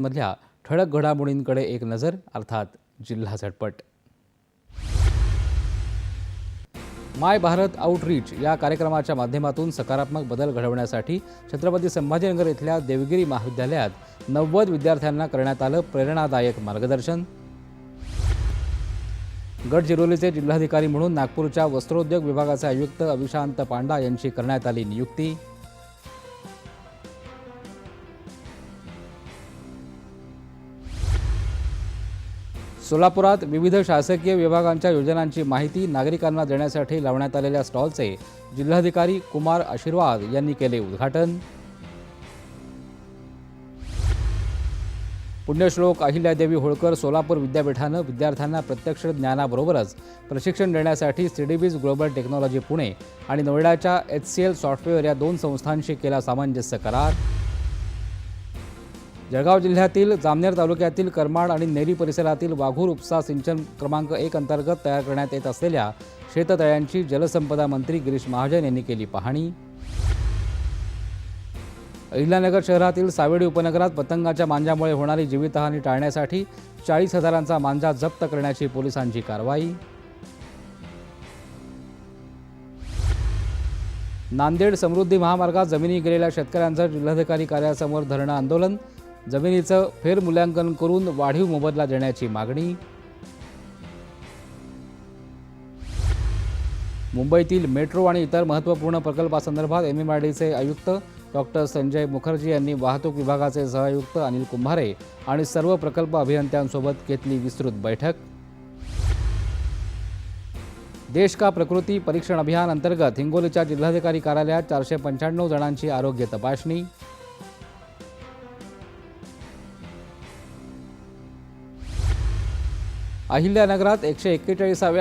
मधल्या ठळक घडामोडींकडे एक नजर, अर्थात जिल्हा झटपट. माय भारत आउटरीच या कार्यक्रमाच्या माध्यमातून सकारात्मक बदल घडवण्यासाठी छत्रपती संभाजीनगर इथल्या देवगिरी महाविद्यालयात 90 विद्यार्थ्यांना करण्यात आलं प्रेरणादायक मार्गदर्शन. गडचिरोलीचे जिल्हाधिकारी म्हणून नागपूरच्या वस्त्रोद्योग विभागाचे आयुक्त अविशांत पांडा यांची करण्यात आली नियुक्ती. सोलापुरात विविध शासकीय विभागांच्या योजनांची माहिती नागरिकांना देण्यासाठी लावण्यात आलेल्या स्टॉलचे जिल्हाधिकारी कुमार आशीर्वाद यांनी केले उद्घाटन. पुण्यश्लोक अहिल्यादेवी होळकर सोलापूर विद्यापीठानं विद्यार्थ्यांना प्रत्यक्ष ज्ञानाबरोबरच प्रशिक्षण देण्यासाठी सीडीबीज ग्लोबल टेक्नॉलॉजी पुणे आणि नोएडाच्या HCL सॉफ्टवेअर या 2 संस्थांशी केला सामंजस्य करार. जळगाव जिल्ह्यातील जामनेर तालुक्यातील करमाड आणि नेरी परिसरातील वाघूर उपसा सिंचन क्रमांक 1 अंतर्गत तयार करण्यात येत असलेल्या शेततळ्यांची जलसंपदा मंत्री गिरीश महाजन यांनी केली पाहणी. अहिल्यानगर शहरातील सावेडी उपनगरात पतंगाच्या मांजामुळे होणारी जीवितहानी टाळण्यासाठी 40,000चा मांजा जप्त करण्याची पोलिसांची कारवाई. नांदेड समृद्धी महामार्गात जमिनी गेलेल्या शेतकऱ्यांचं जिल्हाधिकारी कार्यालयासमोर धरणं आंदोलन. जमिनीचं फेरमूल्यांकन करून वाढीव मोबदला देण्याची मागणी. मुंबईतील मेट्रो आणि इतर महत्त्वपूर्ण प्रकल्पासंदर्भात MMRDचे आयुक्त डॉक्टर संजय मुखर्जी यांनी वाहतूक विभागाचे सहआयुक्त अनिल कुंभारे आणि सर्व प्रकल्प अभियंत्यांसोबत घेतली विस्तृत बैठक. देश का प्रकृती परीक्षण अभियान अंतर्गत हिंगोलीच्या जिल्हाधिकारी कार्यालयात 495 जणांची आरोग्य तपासणी. अहिल्यानगरात 141व्या